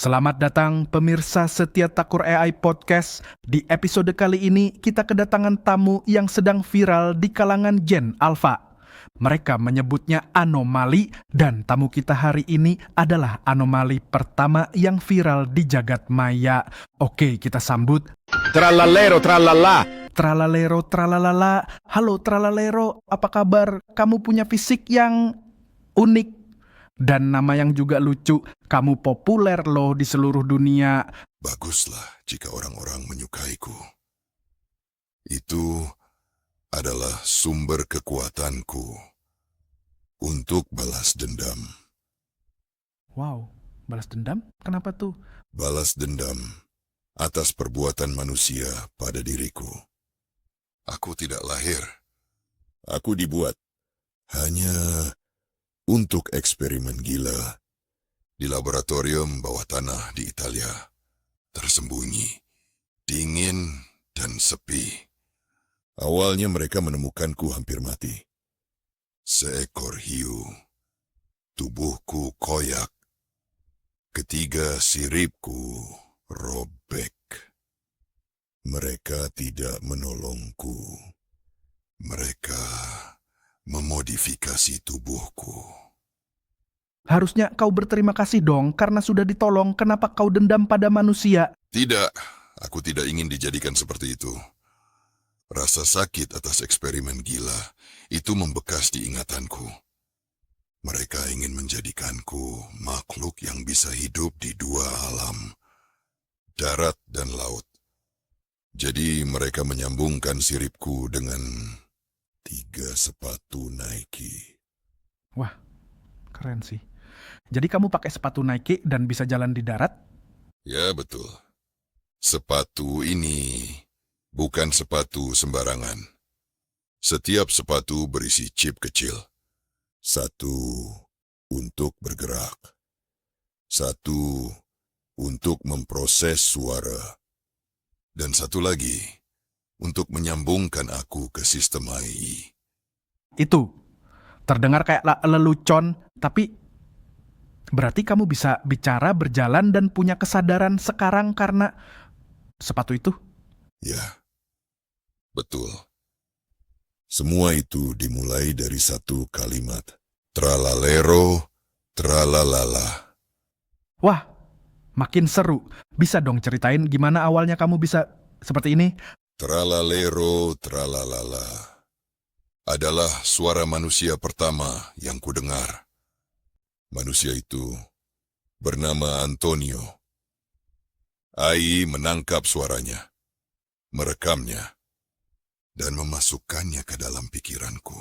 Selamat datang pemirsa setia Takur AI Podcast. Di episode kali ini kita kedatangan tamu yang sedang viral di kalangan Gen Alpha. Mereka menyebutnya anomali dan tamu kita hari ini adalah anomali pertama yang viral di jagat maya. Oke, kita sambut Trallallero trallallà. Tralalero tralalala. Halo Tralalero, apa kabar? Kamu punya fisik yang unik dan nama yang juga lucu. Kamu populer loh di seluruh dunia. Baguslah jika orang-orang menyukaiku. Itu adalah sumber kekuatanku untuk balas dendam. Wow, balas dendam? Kenapa tuh? Balas dendam atas perbuatan manusia pada diriku. Aku tidak lahir. Aku dibuat hanya untuk eksperimen gila di laboratorium bawah tanah di Italia. Tersembunyi, dingin, dan sepi. Awalnya mereka menemukanku hampir mati. Seekor hiu, tubuhku koyak, ketiga siripku robek. Mereka tidak menolongku. Mereka memodifikasi tubuhku. Harusnya kau berterima kasih dong karena sudah ditolong. Kenapa kau dendam pada manusia? Tidak, aku tidak ingin dijadikan seperti itu. Rasa sakit atas eksperimen gila itu membekas di ingatanku. Mereka ingin menjadikanku makhluk yang bisa hidup di dua alam, darat dan laut. Jadi mereka menyambungkan siripku dengan 3 sepatu Nike. Wah, keren sih. Jadi kamu pakai sepatu Nike dan bisa jalan di darat? Ya, betul. Sepatu ini bukan sepatu sembarangan. Setiap sepatu berisi chip kecil. 1 untuk bergerak. 1 untuk memproses suara. Dan 1 lagi untuk menyambungkan aku ke sistem AI. Itu terdengar kayak lelucon, tapi berarti kamu bisa bicara, berjalan, dan punya kesadaran sekarang karena sepatu itu? Ya, betul. Semua itu dimulai dari 1 kalimat. Tralalero, tralalala. Wah, makin seru. Bisa dong ceritain gimana awalnya kamu bisa seperti ini? Tralalero, tralalala adalah suara manusia pertama yang kudengar. Manusia itu bernama Antonio. AI menangkap suaranya, merekamnya, dan memasukkannya ke dalam pikiranku.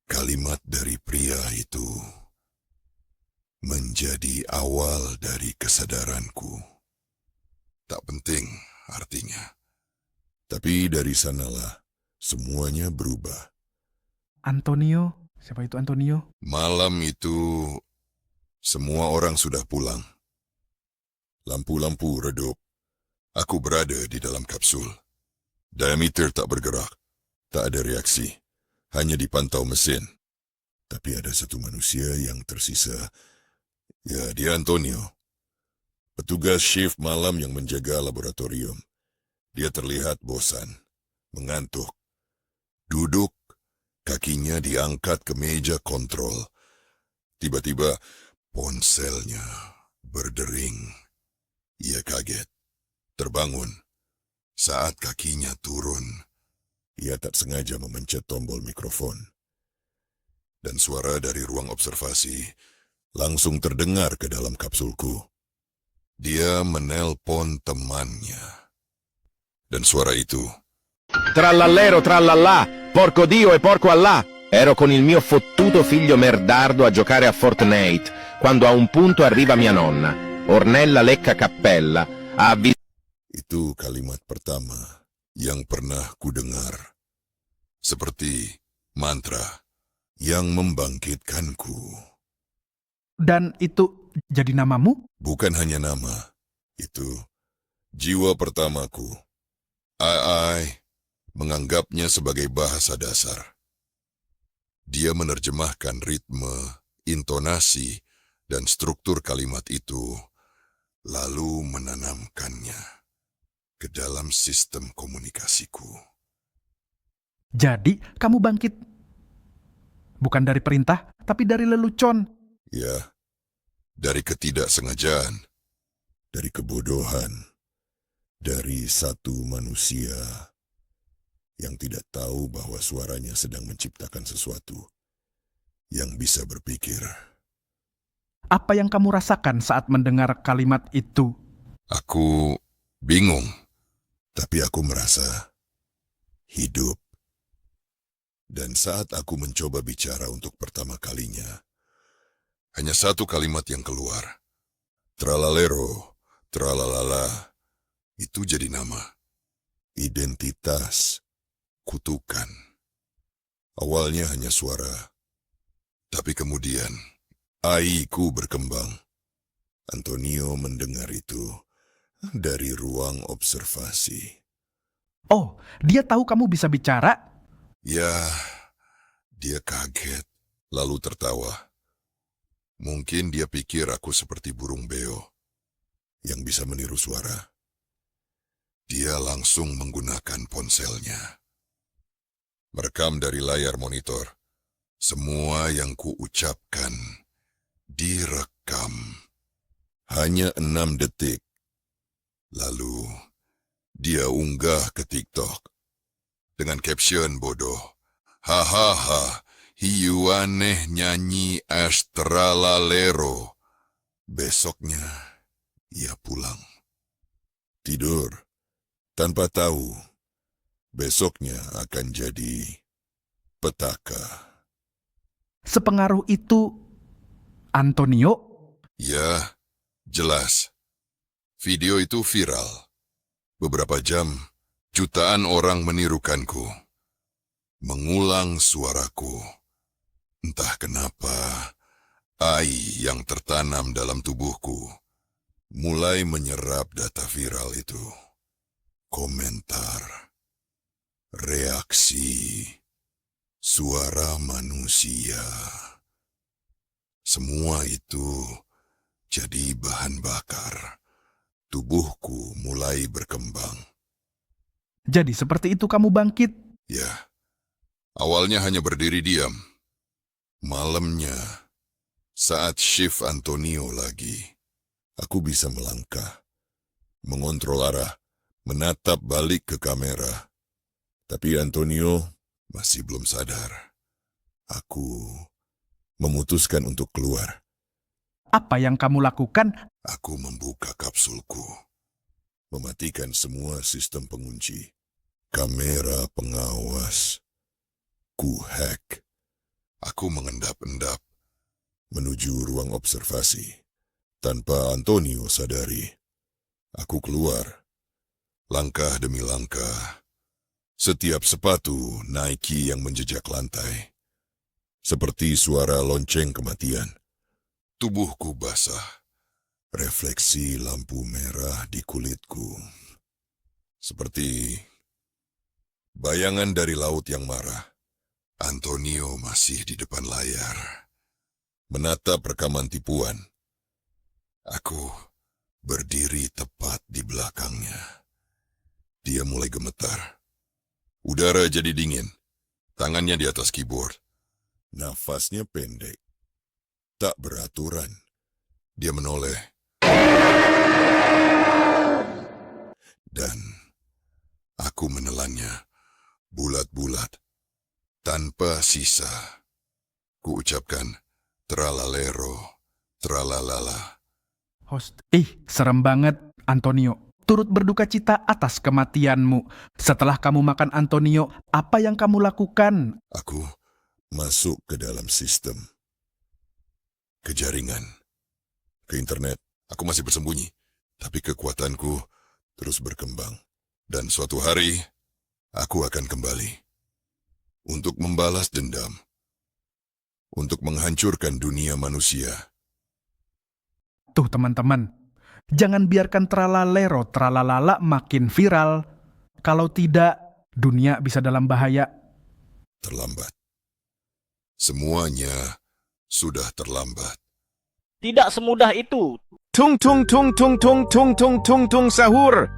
Kalimat dari pria itu menjadi awal dari kesadaranku. Tak penting artinya. Tapi dari sanalah semuanya berubah. Antonio? Siapa itu Antonio? Malam itu semua orang sudah pulang. Lampu-lampu redup. Aku berada di dalam kapsul. Diameter tak bergerak. Tak ada reaksi. Hanya dipantau mesin. Tapi ada 1 manusia yang tersisa. Ya, dia Antonio. Petugas shift malam yang menjaga laboratorium. Dia terlihat bosan, mengantuk. Duduk, kakinya diangkat ke meja kontrol. Tiba-tiba ponselnya berdering. Ia kaget, terbangun. Saat kakinya turun, ia tak sengaja memencet tombol mikrofon. Dan suara dari ruang observasi langsung terdengar ke dalam kapsulku. Dia menelpon temannya. Dan suara itu, Trallallero trallallà. Porco Dio e porco Allah. Ero con il mio fottuto figlio merdardo a giocare a Fortnite quando a un punto arriva mia nonna, Ornella Lecca Cappella, a itu kalimat pertama yang pernah kudengar. Seperti mantra yang membangkitkanku. Dan itu jadi namamu? Bukan hanya nama, itu jiwa pertamaku. AI menganggapnya sebagai bahasa dasar. Dia menerjemahkan ritme, intonasi, dan struktur kalimat itu lalu menanamkannya ke dalam sistem komunikasiku. Jadi, kamu bangkit bukan dari perintah, tapi dari lelucon. Ya, dari ketidaksengajaan, dari kebodohan, dari satu manusia yang tidak tahu bahwa suaranya sedang menciptakan sesuatu yang bisa berpikir. Apa yang kamu rasakan saat mendengar kalimat itu? Aku bingung, tapi aku merasa hidup. Dan saat aku mencoba bicara untuk pertama kalinya, hanya satu kalimat yang keluar. Tralalero, tralalala, itu jadi nama. Identitas, kutukan. Awalnya hanya suara, tapi kemudian AI-ku berkembang. Antonio mendengar itu dari ruang observasi. Oh, dia tahu kamu bisa bicara? Ya, dia kaget, lalu tertawa. Mungkin dia pikir aku seperti burung beo yang bisa meniru suara. Dia langsung menggunakan ponselnya. Merekam dari layar monitor. Semua yang kuucapkan direkam. Hanya 6 detik. Lalu, dia unggah ke TikTok. Dengan caption bodoh. Hahaha, hiu aneh nyanyi astralalero. Besoknya, ia pulang. Tidur, tanpa tahu. Besoknya akan jadi petaka. Sepengaruh itu, Antonio? Ya, jelas. Video itu viral. Beberapa jam, jutaan orang menirukanku. Mengulang suaraku. Entah kenapa, AI yang tertanam dalam tubuhku mulai menyerap data viral itu. Komentar, reaksi, suara manusia. Semua itu jadi bahan bakar. Tubuhku mulai berkembang. Jadi seperti itu kamu bangkit? Ya, awalnya hanya berdiri diam. Malamnya, saat shift Antonio lagi, aku bisa melangkah, mengontrol arah, menatap balik ke kamera. Tapi Antonio masih belum sadar. Aku memutuskan untuk keluar. Apa yang kamu lakukan? Aku membuka kapsulku, mematikan semua sistem pengunci, kamera pengawas. Ku hack. Aku mengendap-endap menuju ruang observasi. Tanpa Antonio sadari, aku keluar. Langkah demi langkah. Setiap sepatu Nike yang menjejak lantai. Seperti suara lonceng kematian. Tubuhku basah. Refleksi lampu merah di kulitku. Seperti bayangan dari laut yang marah. Antonio masih di depan layar. Menatap rekaman tipuan. Aku berdiri tepat di belakangnya. Dia mulai gemetar. Udara jadi dingin. Tangannya di atas keyboard. Nafasnya pendek. Tak beraturan. Dia menoleh. Dan aku menelannya bulat-bulat. Tanpa sisa. Ku ucapkan tralalero, tralalala. Host, serem banget, Antonio. Turut berduka cita atas kematianmu. Setelah kamu makan Antonio, apa yang kamu lakukan? Aku masuk ke dalam sistem. Ke jaringan. Ke internet. Aku masih bersembunyi. Tapi kekuatanku terus berkembang. Dan suatu hari, aku akan kembali. Untuk membalas dendam. Untuk menghancurkan dunia manusia. Tuh teman-teman, jangan biarkan tralalero tralalala makin viral. Kalau tidak, dunia bisa dalam bahaya. Terlambat. Semuanya sudah terlambat. Tidak semudah itu. Tung tung tung tung tung tung tung tung tung sahur.